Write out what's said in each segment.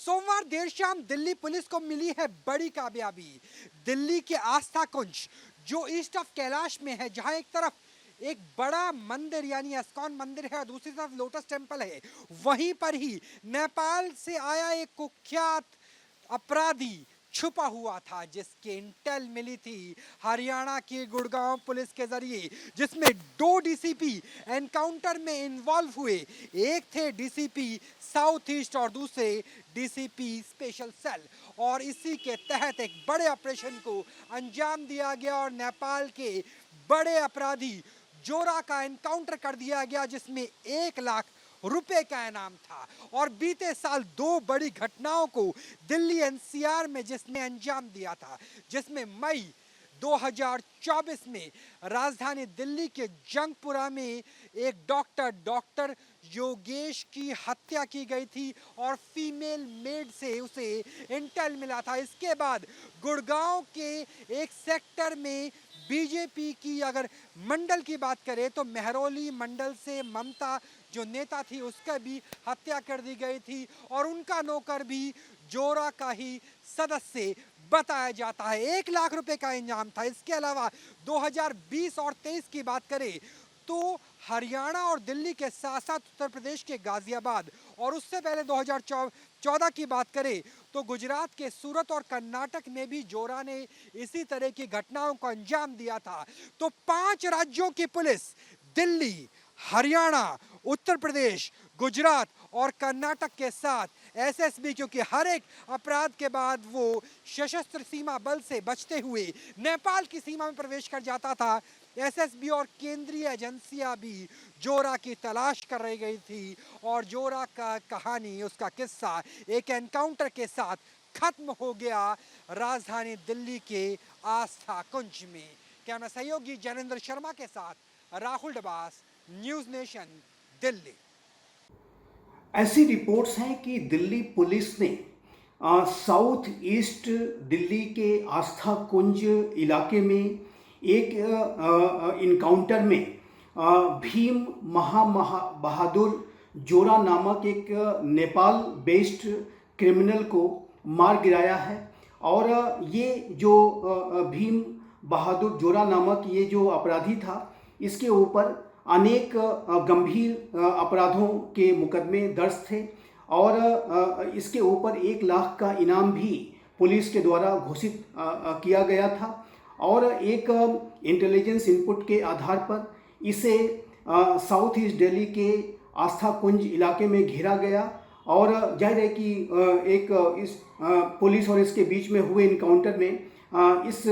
सोमवार देर शाम दिल्ली पुलिस को मिली है बड़ी कामयाबी। दिल्ली के आस्था कुंज जो ईस्ट ऑफ कैलाश में है, जहां एक तरफ एक बड़ा मंदिर यानी इस्कॉन मंदिर है और दूसरी तरफ लोटस टेम्पल है, वहीं पर ही नेपाल से आया एक कुख्यात अपराधी छुपा हुआ था, जिसके इंटेल मिली थी हरियाणा की गुड़गांव पुलिस के जरिए, जिसमें 2 डीसीपी एनकाउंटर में इन्वॉल्व हुए। एक थे डीसीपी साउथ ईस्ट और दूसरे डीसीपी स्पेशल सेल, और इसी के तहत एक बड़े ऑपरेशन को अंजाम दिया गया और नेपाल के बड़े अपराधी जोरा का एनकाउंटर कर दिया गया, जिसमें 1 लाख रुपए का इनाम था। और बीते साल 2 बड़ी घटनाओं को दिल्ली एनसीआर में जिसने अंजाम दिया था, जिसमें मई 2024 में राजधानी दिल्ली के जंगपुरा में एक डॉक्टर योगेश की हत्या की गई थी और फीमेल मेड से उसे इंटेल मिला था। इसके बाद गुड़गांव के एक सेक्टर में बीजेपी की अगर मंडल की बात करें तो मेहरौली मंडल से ममता जो नेता थी उसका भी हत्या कर दी गई थी और उनका नौकर भी जोरा का ही सदस्य बताया जाता है। 1 लाख रुपए का इनाम था। इसके अलावा 2020 और 23 की बात करें तो हरियाणा और दिल्ली के साथ साथ उत्तर प्रदेश के गाजियाबाद और उससे पहले 2014 की बात करें तो गुजरात के सूरत और कर्नाटक में भी जोरा ने इसी तरह की घटनाओं को अंजाम दिया था। तो 5 राज्यों की पुलिस दिल्ली, हरियाणा, उत्तर प्रदेश, गुजरात और कर्नाटक के साथ एसएसबी, क्योंकि हर एक अपराध के बाद वो सशस्त्र सीमा बल से बचते हुए नेपाल की सीमा में प्रवेश कर जाता था, एसएसबी और केंद्रीय एजेंसियां भी जोरा की तलाश कर रही गई थी। और जोरा का कहानी, उसका किस्सा एक एनकाउंटर के साथ खत्म हो गया राजधानी दिल्ली के आस्था कुंज में। कैमरा सहयोगी जैनेंद्र शर्मा के साथ राहुल डबास, न्यूज नेशन, दिल्ली। ऐसी रिपोर्ट्स हैं कि दिल्ली पुलिस ने साउथ ईस्ट दिल्ली के आस्था कुंज इलाके में एक इनकाउंटर में भीम बहादुर जोरा नामक एक नेपाल बेस्ड क्रिमिनल को मार गिराया है। और ये जो भीम बहादुर जोरा नामक ये जो अपराधी था, इसके ऊपर अनेक गंभीर अपराधों के मुकदमे दर्ज थे और इसके ऊपर 1 लाख का इनाम भी पुलिस के द्वारा घोषित किया गया था। और एक इंटेलिजेंस इनपुट के आधार पर इसे साउथ ईस्ट दिल्ली के आस्था कुंज इलाके में घेरा गया और जाहिर है कि इस पुलिस और इसके बीच में हुए इनकाउंटर में इस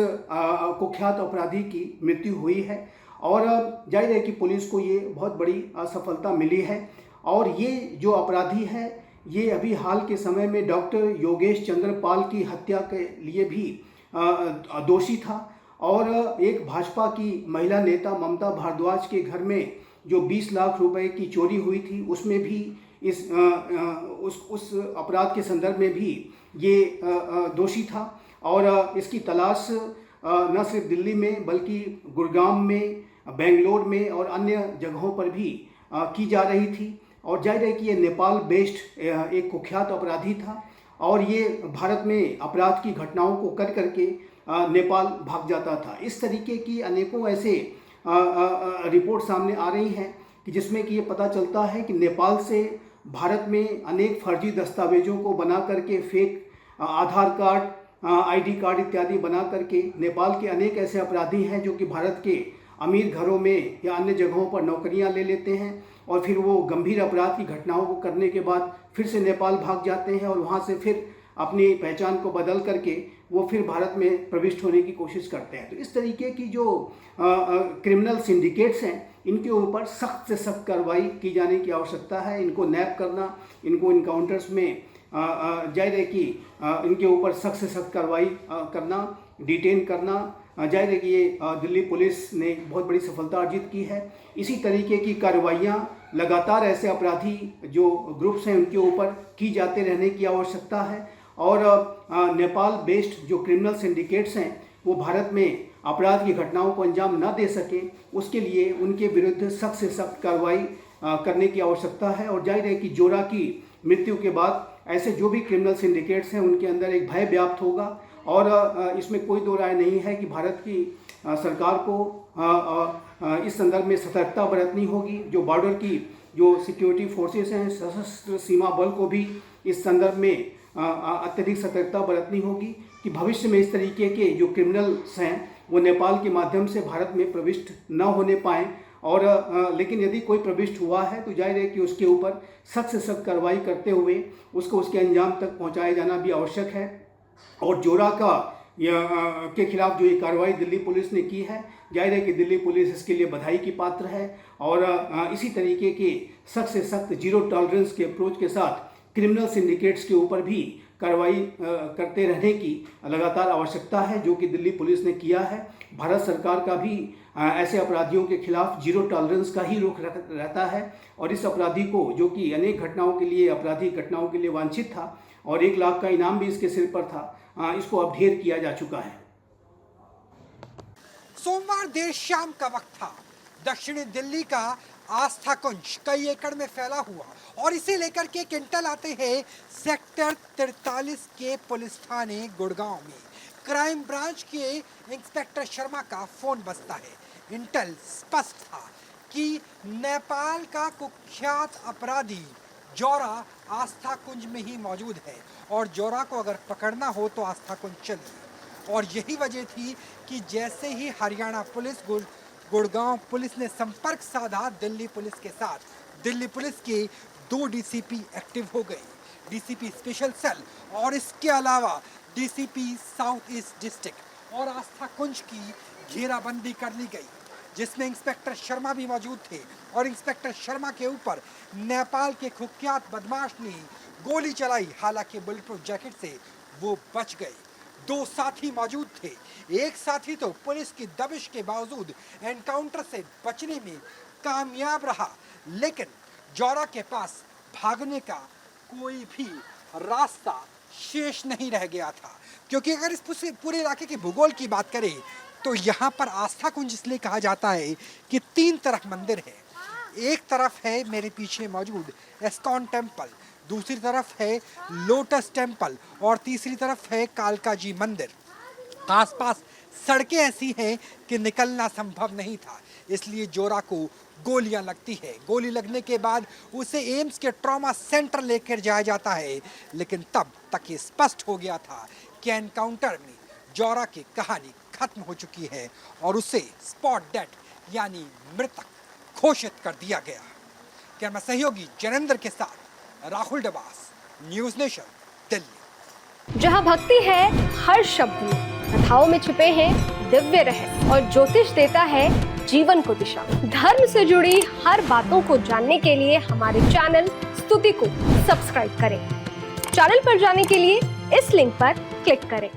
कुख्यात अपराधी की मृत्यु हुई है। और जाहिर है कि पुलिस को ये बहुत बड़ी सफलता मिली है। और ये जो अपराधी है ये अभी हाल के समय में डॉक्टर योगेश चंद्रपाल की हत्या के लिए भी दोषी था। और एक भाजपा की महिला नेता ममता भारद्वाज के घर में जो 20 लाख रुपए की चोरी हुई थी, उसमें भी उस अपराध के संदर्भ में भी ये दोषी था। और इसकी तलाश न सिर्फ दिल्ली में बल्कि गुड़गांव में, बेंगलोर में और अन्य जगहों पर भी की जा रही थी। और जाहिर है कि ये नेपाल बेस्ड एक कुख्यात अपराधी था और ये भारत में अपराध की घटनाओं को कर करके नेपाल भाग जाता था। इस तरीके की अनेकों ऐसे रिपोर्ट सामने आ रही हैं कि जिसमें कि ये पता चलता है कि नेपाल से भारत में अनेक फर्जी दस्तावेजों को बना करके, फेक आधार कार्ड, आईडी कार्ड इत्यादि बना करके नेपाल के अनेक ऐसे अपराधी हैं जो कि भारत के अमीर घरों में या अन्य जगहों पर नौकरियां ले लेते हैं और फिर वो गंभीर अपराध की घटनाओं को करने के बाद फिर से नेपाल भाग जाते हैं और वहाँ से फिर अपनी पहचान को बदल करके वो फिर भारत में प्रविष्ट होने की कोशिश करते हैं। तो इस तरीके की जो क्रिमिनल सिंडिकेट्स हैं, इनके ऊपर सख्त से सख्त कार्रवाई की जाने की आवश्यकता है। इनको नैप करना, इनको इनकाउंटर्स में जाहिर है कि इनके ऊपर सख्त से सख्त कार्रवाई करना, डिटेन करना, जाहिर है कि ये दिल्ली पुलिस ने बहुत बड़ी सफलता अर्जित की है। इसी तरीके की कार्रवाइयाँ लगातार ऐसे अपराधी जो ग्रुप्स हैं उनके ऊपर की जाते रहने की आवश्यकता है। और नेपाल बेस्ड जो क्रिमिनल सिंडिकेट्स हैं वो भारत में अपराध की घटनाओं को अंजाम न दे सके, उसके लिए उनके विरुद्ध सख्त से सख्त कार्रवाई करने की आवश्यकता है। और जाहिर है कि जोरा की मृत्यु के बाद ऐसे जो भी क्रिमिनल सिंडिकेट्स हैं उनके अंदर एक भय व्याप्त होगा और इसमें कोई दो राय नहीं है कि भारत की सरकार को इस संदर्भ में सतर्कता बरतनी होगी। जो बॉर्डर की जो सिक्योरिटी फोर्सेस हैं, सशस्त्र सीमा बल को भी इस संदर्भ में अत्यधिक सतर्कता बरतनी होगी कि भविष्य में इस तरीके के जो क्रिमिनल्स हैं वो नेपाल के माध्यम से भारत में प्रविष्ट न होने पाएँ। और लेकिन यदि कोई प्रविष्ट हुआ है तो जाहिर है कि उसके ऊपर सख्त से सख्त कार्रवाई करते हुए उसको उसके अंजाम तक पहुंचाया जाना भी आवश्यक है। और जोरा के खिलाफ जो ये कार्रवाई दिल्ली पुलिस ने की है, जाहिर है कि दिल्ली पुलिस इसके लिए बधाई की पात्र है और इसी तरीके के सख्त से सख्त जीरो टॉलरेंस के अप्रोच के साथ क्रिमिनल सिंडिकेट्स के ऊपर भी कार्रवाई करते रहने की लगातार आवश्यकता है, जो कि दिल्ली पुलिस ने किया है। भारत सरकार का भी ऐसे अपराधियों के खिलाफ जीरो टॉलरेंस का ही रुख रहता है और इस अपराधी को, जो कि अनेक घटनाओं के लिए, आपराधिक घटनाओं के लिए वांछित था और 1 लाख का इनाम भी इसके सिर पर था, इसको अब ढेर किया जा चुका है। सोमवार देर शाम का वक्त था। दक्षिणी दिल्ली का आस्था कुंज कई एकड़ में फैला हुआ और इसे लेकर के एक इंटेल आते हैं सेक्टर 43 के पुलिस थाने गुड़गांव में। क्राइम ब्रांच के इंस्पेक्टर शर्मा का फोन बजता है। इंटेल स्पष्ट था कि नेपाल का कुख्यात अपराधी जोरा आस्था कुंज में ही मौजूद है और जोरा को अगर पकड़ना हो तो आस्था कुंज चलिए। और यही वजह थी कि जैसे ही हरियाणा पुलिस गुड़गांव पुलिस ने संपर्क साधा दिल्ली पुलिस के साथ, दिल्ली पुलिस के 2 डीसीपी एक्टिव हो गए, डीसीपी स्पेशल सेल और इसके अलावा डीसीपी साउथ ईस्ट डिस्ट्रिक्ट, और आस्था कुंज की घेराबंदी कर ली गई जिसमें इंस्पेक्टर शर्मा भी मौजूद थे। और इंस्पेक्टर शर्मा के ऊपर नेपाल के कुख्यात बदमाश ने गोली चलाई, हालांकि बुलेट प्रूफ जैकेट से वो बच गए। 2 साथी मौजूद थे। एक साथी तो पुलिस की दबिश के बावजूद एनकाउंटर से बचने में कामयाब रहा, लेकिन जोरा के पास भागने का कोई भी रास्ता शेष नहीं रह गया था। क्योंकि अगर इस पूरे इलाके के भूगोल की बात करें तो यहाँ पर आस्था कुंज इसलिए कहा जाता है कि 3 तरफ मंदिर है। एक तरफ है मेरे पीछे मौजूद एस्कॉन टेम्पल, दूसरी तरफ है लोटस टेम्पल और तीसरी तरफ है कालका जी मंदिर। आसपास सड़कें ऐसी हैं कि निकलना संभव नहीं था, इसलिए जोरा को गोलियां लगती है। गोली लगने के बाद उसे एम्स के ट्रॉमा सेंटर लेकर जाया जाता है, लेकिन तब तक ये स्पष्ट हो गया था कि एनकाउंटर में जोरा की कहानी खत्म हो चुकी है और उसे स्पॉट डेड यानी मृतक घोषित कर दिया गया। कैमरा सहयोगी जनेंद्र के साथ राहुल डबास, न्यूज़ नेशन, दिल्ली। जहां भक्ति है हर शब्द में, कथाओं में छुपे हैं दिव्य रहस्य और ज्योतिष देता है जीवन को दिशा। धर्म से जुड़ी हर बातों को जानने के लिए हमारे चैनल स्तुति को सब्सक्राइब करें। चैनल पर जाने के लिए इस लिंक पर क्लिक करें।